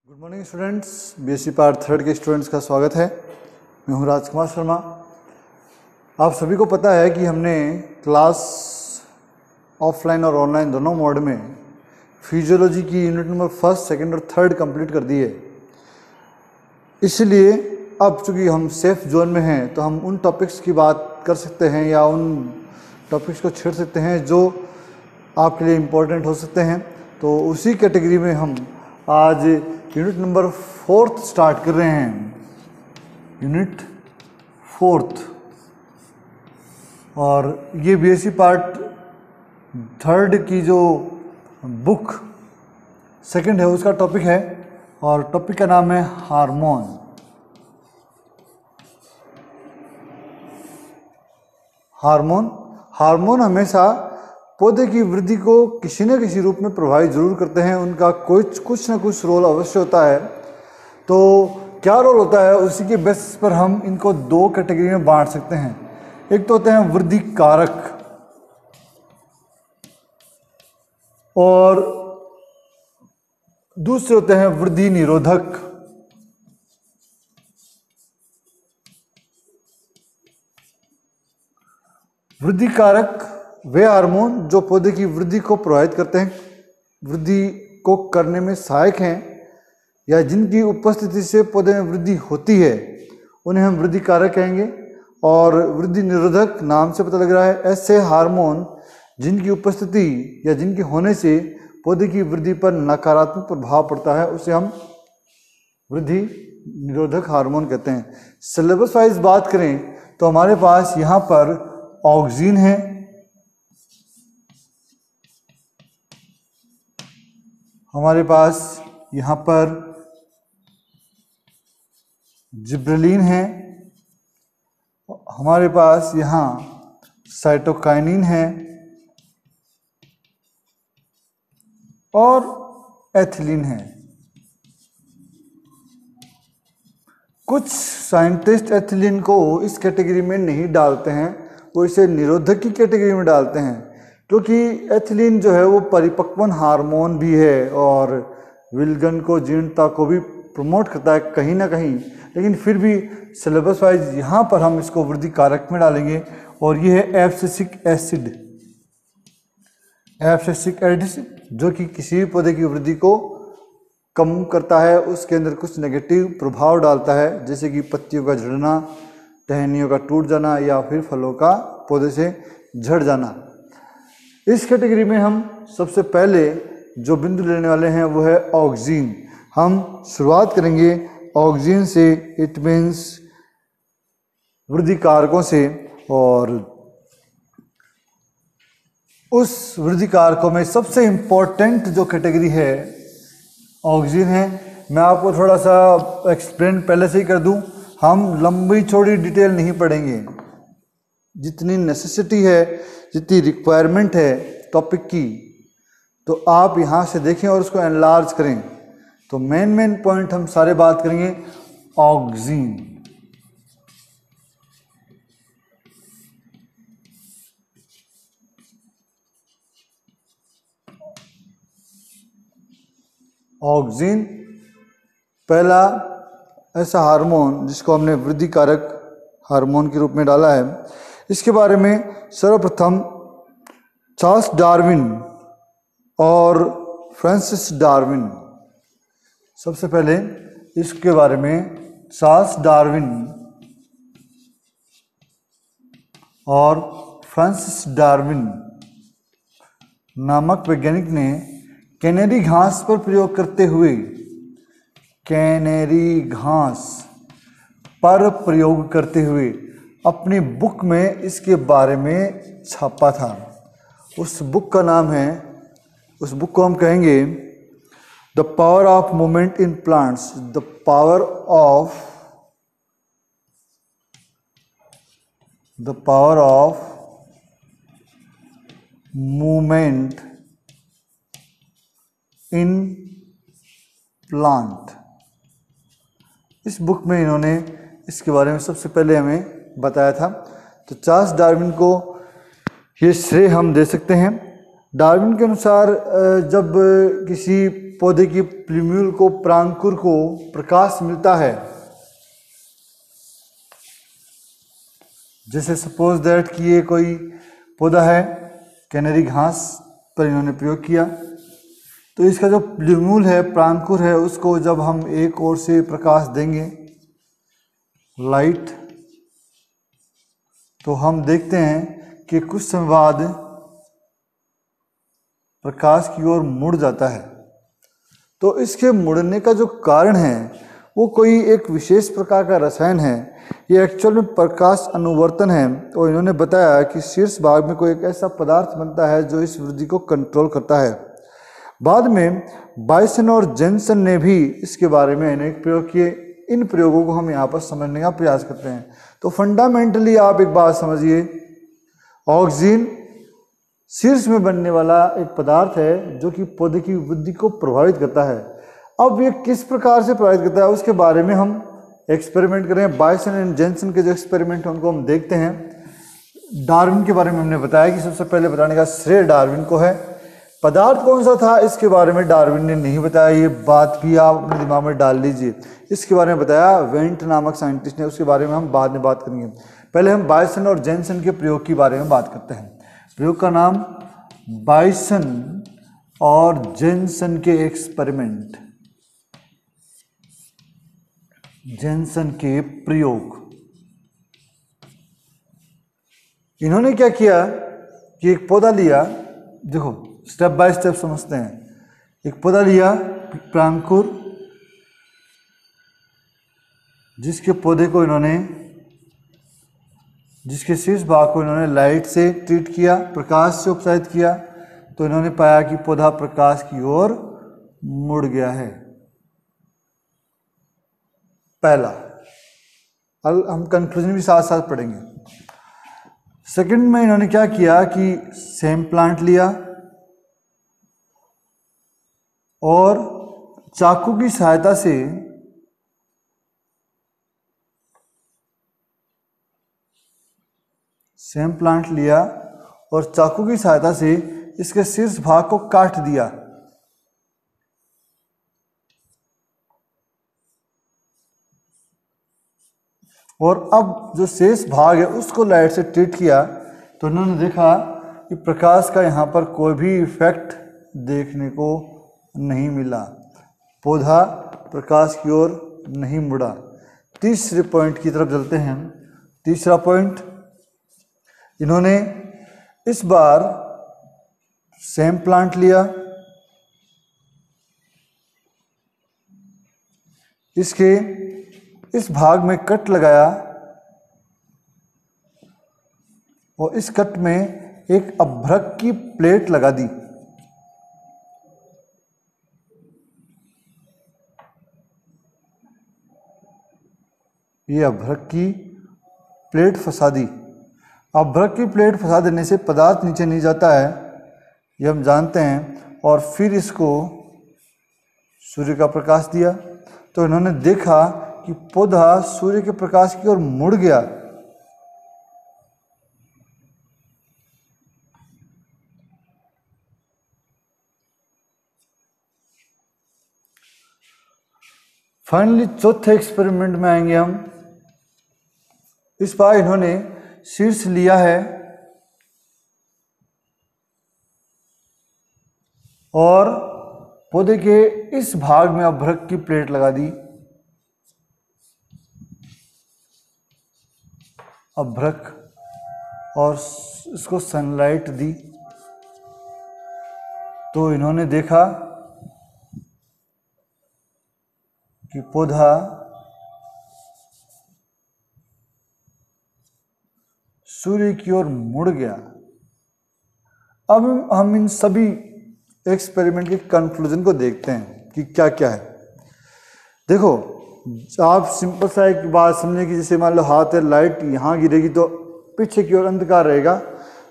Good morning students, BSc part third के students का स्वागत है। मैं हूं राजकुमार शर्मा। आप सभी को पता है कि हमने क्लास ऑफलाइन और ऑनलाइन दोनों मोड में फिजियोलॉजी की यूनिट नंबर फर्स्ट, सेकंड और थर्ड कंप्लीट कर दी है। इसलिए अब चूँकि हम सेफ जोन में हैं तो हम उन टॉपिक्स की बात कर सकते हैं या उन टॉपिक्स को छेड़ सकते हैं जो आपके लिए इम्पोर्टेंट हो सकते हैं। तो उसी कैटेगरी में हम आज यूनिट नंबर फोर्थ स्टार्ट कर रहे हैं, यूनिट फोर्थ। और ये बीएससी पार्ट थर्ड की जो बुक सेकंड है उसका टॉपिक है, और टॉपिक का नाम है हार्मोन। हार्मोन हमेशा पौधे की वृद्धि को किसी न किसी रूप में प्रभावित जरूर करते हैं। उनका कुछ न कुछ रोल अवश्य होता है। तो क्या रोल होता है, उसी के बेसिस पर हम इनको दो कैटेगरी में बांट सकते हैं। एक तो होते हैं वृद्धि कारक और दूसरे होते हैं वृद्धि निरोधक। वृद्धि कारक वे हार्मोन जो पौधे की वृद्धि को प्रभावित करते हैं, वृद्धि को करने में सहायक हैं, या जिनकी उपस्थिति से पौधे में वृद्धि होती है उन्हें हम वृद्धि कारक कहेंगे। और वृद्धि निरोधक नाम से पता लग रहा है, ऐसे हार्मोन जिनकी उपस्थिति या जिनके होने से पौधे की वृद्धि पर नकारात्मक प्रभाव पड़ता है, उसे हम वृद्धि निरोधक हार्मोन कहते हैं। सिलेबस वाइज बात करें तो हमारे पास यहाँ पर ऑक्सिन है, हमारे पास यहाँ पर जिब्रेलिन है, हमारे पास यहाँ साइटोकाइनिन है और एथिलीन है। कुछ साइंटिस्ट एथिलीन को इस कैटेगरी में नहीं डालते हैं, वो इसे निरोधक की कैटेगरी में डालते हैं, क्योंकि एथिलीन जो है वो परिपक्वन हार्मोन भी है और विल्गन को जीर्णता को भी प्रमोट करता है कहीं ना कहीं। लेकिन फिर भी सिलेबस वाइज यहाँ पर हम इसको वृद्धि कारक में डालेंगे, और ये है एब्सिसिक एसिड जो कि किसी भी पौधे की वृद्धि को कम करता है, उसके अंदर कुछ नेगेटिव प्रभाव डालता है, जैसे कि पत्तियों का झड़ना, टहनियों का टूट जाना या फिर फलों का पौधे से झड़ जाना। इस कैटेगरी में हम सबसे पहले जो बिंदु लेने वाले हैं वो है ऑक्सिन। हम शुरुआत करेंगे ऑक्सिन से, इट मीन्स वृद्धि कारकों से, और उस वृद्धि कारकों में सबसे इम्पोर्टेंट जो कैटेगरी है ऑक्सिन है। मैं आपको थोड़ा सा एक्सप्लेन पहले से ही कर दूं, हम लंबी चौड़ी डिटेल नहीं पढ़ेंगे। जितनी नेसेसिटी है, जितनी रिक्वायरमेंट है टॉपिक की, तो आप यहाँ से देखें और उसको एनलार्ज करें। तो मेन पॉइंट हम सारे बात करेंगे ऑक्सिन। ऑक्सिन पहला ऐसा हार्मोन जिसको हमने वृद्धि कारक हार्मोन के रूप में डाला है। इसके बारे में सर्वप्रथम चार्ल्स डार्विन और फ्रांसिस डार्विन, सबसे पहले इसके बारे में चार्ल्स डार्विन और फ्रांसिस डार्विन नामक वैज्ञानिक ने कैनेरी घास पर प्रयोग करते हुए, कैनेरी घास पर प्रयोग करते हुए अपनी बुक में इसके बारे में छापा था। उस बुक का नाम है, उस बुक को हम कहेंगे the power of movement in plants, the power of movement in plant. इस बुक में इन्होंने इसके बारे में सबसे पहले हमें बताया था। तो चार्ल्स डार्विन को ये श्रेय हम दे सकते हैं। डार्विन के अनुसार जब किसी पौधे की प्लूम्यूल को परांकुर को प्रकाश मिलता है, जैसे सपोज दैट कि ये कोई पौधा है, कैनरी घास पर इन्होंने प्रयोग किया, तो इसका जो प्लूम्यूल है, परांकुर है, उसको जब हम एक ओर से प्रकाश देंगे लाइट, तो हम देखते हैं कि कुछ समय बाद प्रकाश की ओर मुड़ जाता है। तो इसके मुड़ने का जो कारण है वो कोई एक विशेष प्रकार का रसायन है, ये एक्चुअल में प्रकाश अनुवर्तन है। और इन्होंने बताया कि शीर्ष भाग में कोई एक ऐसा पदार्थ बनता है जो इस वृद्धि को कंट्रोल करता है। बाद में बायसन और जेन्सन ने भी इसके बारे में अनेक प्रयोग किए। इन प्रयोगों को हम यहाँ पर समझने का प्रयास करते हैं। तो फंडामेंटली आप एक बात समझिए, ऑक्सीजन शीर्ष में बनने वाला एक पदार्थ है जो कि पौधे की वृद्धि को प्रभावित करता है। अब ये किस प्रकार से प्रभावित करता है उसके बारे में हम एक्सपेरिमेंट करें। बायसन एंड जेन्सन के जो एक्सपेरिमेंट हैं उनको हम देखते हैं। डार्विन के बारे में हमने बताया कि सबसे पहले बताने का श्रेय डार्विन को है। पदार्थ कौन सा था इसके बारे में डार्विन ने नहीं बताया, ये बात भी आप अपने दिमाग में डाल लीजिए। इसके बारे में बताया वेंट नामक साइंटिस्ट ने, उसके बारे में हम बाद में बात करेंगे। पहले हम बायसन और जेन्सन के प्रयोग के बारे में बात करते हैं। प्रयोग का नाम बायसन और जेन्सन के एक्सपेरिमेंट, जेन्सन के प्रयोग। इन्होंने क्या किया कि एक पौधा लिया, देखो स्टेप बाय स्टेप समझते हैं। एक पौधा लिया परांकुर, जिसके पौधे को इन्होंने, जिसके शीर्ष भाग को इन्होंने लाइट से ट्रीट किया, प्रकाश से उपचारित किया, तो इन्होंने पाया कि पौधा प्रकाश की ओर मुड़ गया है। पहला, हम कंक्लूजन भी साथ साथ पढ़ेंगे। सेकंड में इन्होंने क्या किया कि सेम प्लांट लिया और चाकू की सहायता से सेम प्लांट लिया और चाकू की सहायता से इसके शीर्ष भाग को काट दिया। और अब जो शेष भाग है उसको लाइट से ट्रीट किया, तो उन्होंने देखा कि प्रकाश का यहाँ पर कोई भी इफेक्ट देखने को नहीं मिला, पौधा प्रकाश की ओर नहीं मुड़ा। तीसरे पॉइंट की तरफ चलते हैं। तीसरा पॉइंट, इन्होंने इस बार सेम प्लांट लिया, इसके इस भाग में कट लगाया और इस कट में एक अभ्रक की प्लेट लगा दी। ये अभ्रक की प्लेट फंसा दी। अभ्रक की प्लेट फंसा देने से पदार्थ नीचे नहीं जाता है, ये हम जानते हैं। और फिर इसको सूर्य का प्रकाश दिया, तो इन्होंने देखा कि पौधा सूर्य के प्रकाश की ओर मुड़ गया। फाइनली चौथे एक्सपेरिमेंट में आएंगे हम। इस बार इन्होंने शीर्ष लिया है और पौधे के इस भाग में अभ्रक की प्लेट लगा दी। अभ्रक, और इसको सनलाइट दी, तो इन्होंने देखा कि पौधा सूर्य की ओर मुड़ गया। अब हम इन सभी एक्सपेरिमेंट के कंक्लूजन को देखते हैं कि क्या क्या है। देखो, आप सिंपल सा एक बात समझे कि जैसे मान लो हाथ है, लाइट यहाँ गिरेगी तो पीछे की ओर अंधकार रहेगा,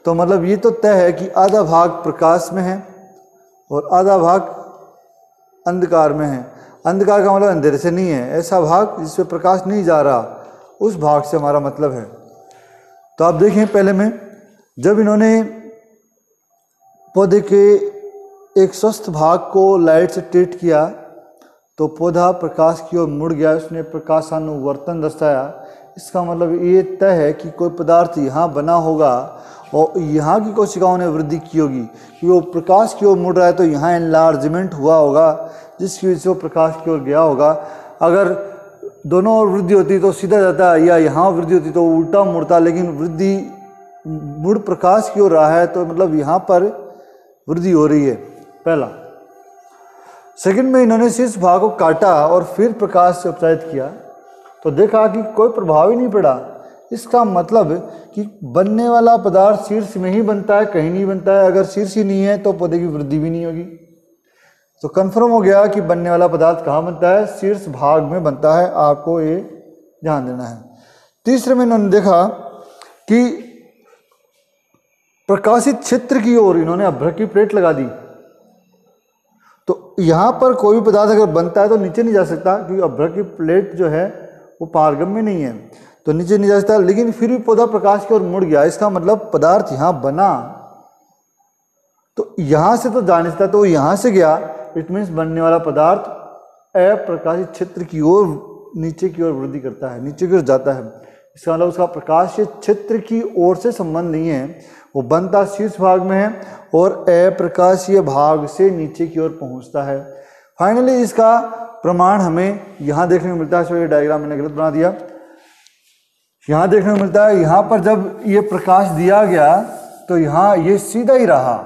तो मतलब ये तो तय है कि आधा भाग प्रकाश में है और आधा भाग अंधकार में है। अंधकार का मतलब अंधेरे से नहीं है, ऐसा भाग जिसमें प्रकाश नहीं जा रहा, उस भाग से हमारा मतलब है। तो आप देखें, पहले में जब इन्होंने पौधे के एक स्वस्थ भाग को लाइट से ट्रीट किया तो पौधा प्रकाश की ओर मुड़ गया, उसने प्रकाशानुवर्तन दर्शाया। इसका मतलब ये तय है कि कोई पदार्थ यहाँ बना होगा और यहाँ की कोशिकाओं ने वृद्धि की होगी कि वो प्रकाश की ओर मुड़ रहा है, तो यहाँ एनलार्जमेंट हुआ होगा जिसकी वजह से वो प्रकाश की ओर गया होगा। अगर दोनों ओर वृद्धि होती तो सीधा जाता, या यहाँ वृद्धि होती तो उल्टा मुड़ता, लेकिन वृद्धि मुड़ प्रकाश की ओर रहा है तो मतलब यहाँ पर वृद्धि हो रही है। पहला। सेकंड में इन्होंने शीर्ष भाग को काटा और फिर प्रकाश से उपचारित किया तो देखा कि कोई प्रभाव ही नहीं पड़ा। इसका मतलब कि बनने वाला पदार्थ शीर्ष में ही बनता है, कहीं नहीं बनता है। अगर शीर्ष ही नहीं है तो पौधे की वृद्धि भी नहीं होगी। तो कंफर्म हो गया कि बनने वाला पदार्थ कहाँ बनता है, शीर्ष भाग में बनता है। आपको ये ध्यान देना है। तीसरे में इन्होंने देखा कि प्रकाशित क्षेत्र की ओर इन्होंने अभ्रक की प्लेट लगा दी। तो यहाँ पर कोई भी पदार्थ अगर बनता है तो नीचे नहीं जा सकता, क्योंकि अभ्रक की प्लेट जो है वो पारगम्य नहीं है, तो नीचे नहीं जा सकता। लेकिन फिर भी पौधा प्रकाश की ओर मुड़ गया। इसका मतलब पदार्थ यहाँ बना, तो यहाँ से तो जा नहीं सकता, तो यहाँ से गया। इट मीन्स बनने वाला पदार्थ अप्रकाशित क्षेत्र की ओर, नीचे की ओर वृद्धि करता है, नीचे की ओर जाता है। इसका मतलब उसका प्रकाशीय क्षेत्र की ओर से संबंध नहीं है, वो बनता शीर्ष भाग में है और अप्रकाशीय भाग से नीचे की ओर पहुंचता है। फाइनली इसका प्रमाण हमें यहाँ देखने को मिलता है। सो ये डायग्राम मैंने गलत बना दिया। यहाँ देखने को मिलता है, यहाँ पर जब ये प्रकाश दिया गया तो यहाँ ये सीधा ही रहा।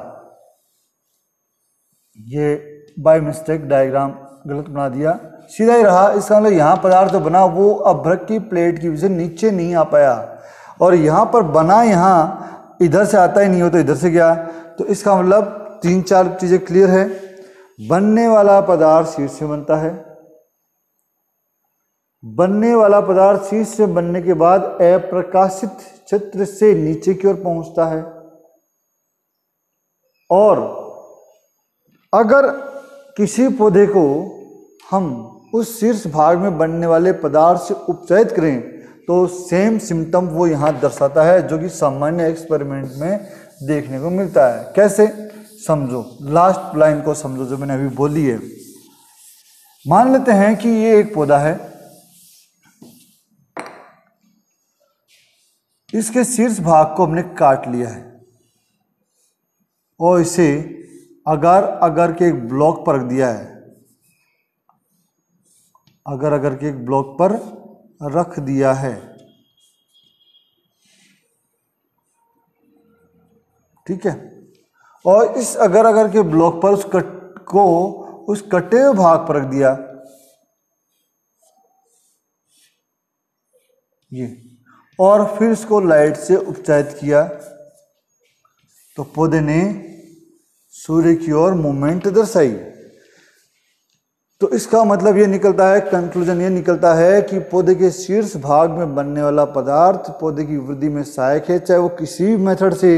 ये बाय मिस्टेक डायग्राम गलत बना दिया, सीधा ही रहा। इसका मतलब यहाँ पदार्थ जो बना वो अभ्रक की प्लेट की वजह से नीचे नहीं आ पाया, और यहाँ पर बना यहाँ इधर से आता ही नहीं हो तो इधर से गया। तो इसका मतलब 3-4 चीज़ें क्लियर है। बनने वाला पदार्थ शीर्ष से बनता है, बनने वाला पदार्थ शीर्ष से बनने के बाद अप्रकाशित क्षेत्र से नीचे की ओर पहुंचता है, और अगर किसी पौधे को हम उस शीर्ष भाग में बनने वाले पदार्थ से उपचारित करें तो सेम सिम्टम वो यहाँ दर्शाता है, जो कि सामान्य एक्सपेरिमेंट में देखने को मिलता है। कैसे समझो, लास्ट लाइन को समझो जो मैंने अभी बोली है। मान लेते हैं कि ये एक पौधा है, इसके शीर्ष भाग को हमने काट लिया है और इसे अगर के एक ब्लॉक पर रख दिया है, अगर के एक ब्लॉक पर रख दिया है। ठीक है, और इस अगर के ब्लॉक पर उस कटे हुए भाग पर रख दिया, ये, और फिर इसको लाइट से उपचारित किया तो पौधे ने सूर्य की ओर मूवमेंट दर्शाई। तो इसका मतलब ये निकलता है, कंक्लूजन ये निकलता है कि पौधे के शीर्ष भाग में बनने वाला पदार्थ पौधे की वृद्धि में सहायक है। चाहे वो किसी भी मेथड से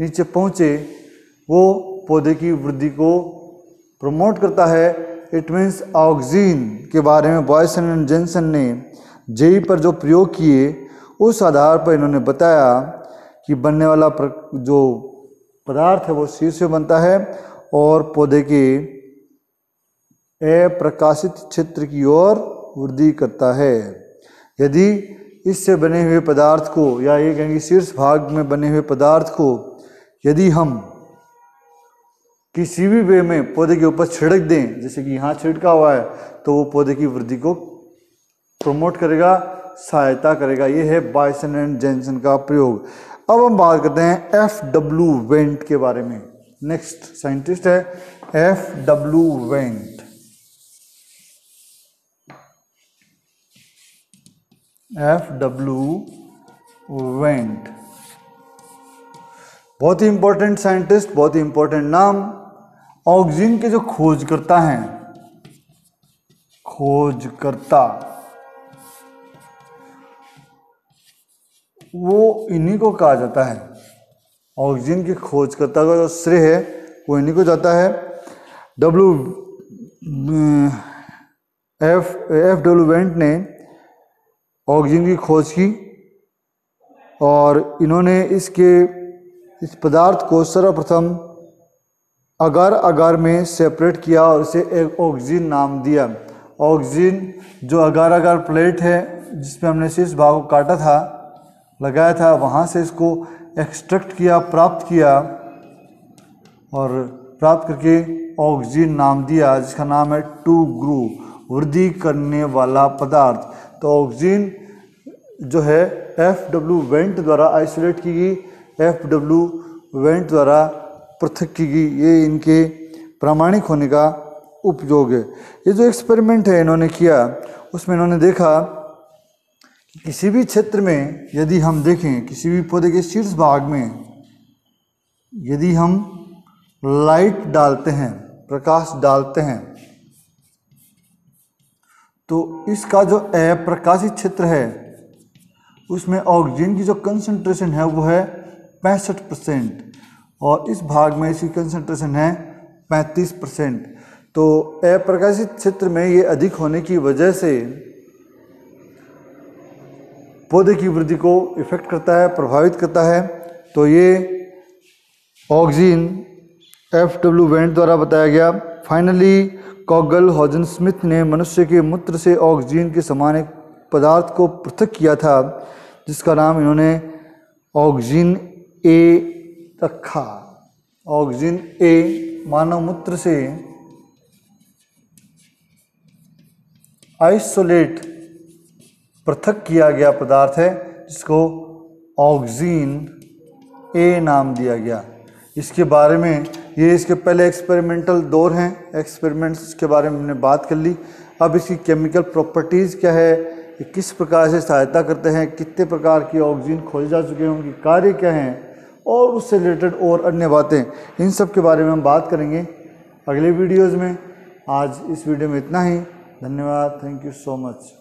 नीचे पहुंचे, वो पौधे की वृद्धि को प्रमोट करता है। इट मीन्स ऑक्सीन के बारे में बॉयसन एंड जेनसन ने जेई पर जो प्रयोग किए, उस आधार पर इन्होंने बताया कि बनने वाला जो पदार्थ है वो शीर्ष से बनता है और पौधे के अप्रकाशित क्षेत्र की ओर वृद्धि करता है। यदि इससे बने हुए पदार्थ को, या ये कहेंगे शीर्ष भाग में बने हुए पदार्थ को, यदि हम किसी भी वे में पौधे के ऊपर छिड़क दें, जैसे कि यहाँ छिड़का हुआ है, तो वो पौधे की वृद्धि को प्रमोट करेगा, सहायता करेगा। ये है बॉयसन एंड जेनसन का प्रयोग। अब हम बात करते हैं एफ.डब्ल्यू. वेंट के बारे में। नेक्स्ट साइंटिस्ट है एफ.डब्ल्यू. वेंट। एफ.डब्ल्यू. वेंट बहुत ही इंपॉर्टेंट साइंटिस्ट, बहुत ही इंपॉर्टेंट नाम। ऑक्सीजन के जो खोजकर्ता हैं, खोजकर्ता, वो इन्हीं को कहा जाता है। ऑक्सीजन के खोजकर्ता का जो श्रेय है वो इन्हीं को जाता है। एफ.डब्ल्यू. वेंट ने ऑक्सीजन की खोज की और इन्होंने इस पदार्थ को सर्वप्रथम अगार अगार में सेपरेट किया और इसे एक ऑक्सीजन नाम दिया। ऑक्सीजन जो अगार अगार प्लेट है जिसमें हमने शीर्ष भाग को काटा था, लगाया था, वहाँ से इसको एक्सट्रैक्ट किया, प्राप्त किया और प्राप्त करके ऑक्सीजन नाम दिया, जिसका नाम है 2 वृद्धि करने वाला पदार्थ। तो ऑक्सीजन जो है FW वेंट द्वारा आइसोलेट की गई, FW वेंट द्वारा पृथक की गई। ये इनके प्रामाणिक होने का उपयोग है। ये जो एक्सपेरिमेंट है इन्होंने किया, उसमें इन्होंने देखा कि किसी भी क्षेत्र में यदि हम देखें, किसी भी पौधे के शीर्ष भाग में यदि हम लाइट डालते हैं, प्रकाश डालते हैं, तो इसका जो अप्रकाशित क्षेत्र है उसमें ऑक्सीजन की जो कंसंट्रेशन है वो है 65% और इस भाग में इसकी कंसंट्रेशन है 35%। तो अप्रकाशित क्षेत्र में ये अधिक होने की वजह से पौधे की वृद्धि को इफेक्ट करता है, प्रभावित करता है। तो ये ऑक्सीजन FW वेंट द्वारा बताया गया। फाइनली कॉगल हॉजन स्मिथ ने मनुष्य के मूत्र से ऑक्सीजन के समान एक पदार्थ को पृथक किया था, जिसका नाम इन्होंने ऑक्सीजन A रखा। ऑक्सीजन A मानव मूत्र से आइसोलेट पृथक किया गया पदार्थ है, जिसको ऑक्सीजन A नाम दिया गया। इसके बारे में ये इसके पहले एक्सपेरिमेंटल दौर हैं, एक्सपेरिमेंट्स के बारे में हमने बात कर ली। अब इसकी केमिकल प्रॉपर्टीज़ क्या है, ये किस प्रकार से सहायता करते हैं, कितने प्रकार की ऑक्सीजन खोजे जा चुके हैं, उनकी कार्य क्या हैं और उससे रिलेटेड और अन्य बातें, इन सब के बारे में हम बात करेंगे अगले वीडियोज़ में। आज इस वीडियो में इतना ही। धन्यवाद। Thank you so much.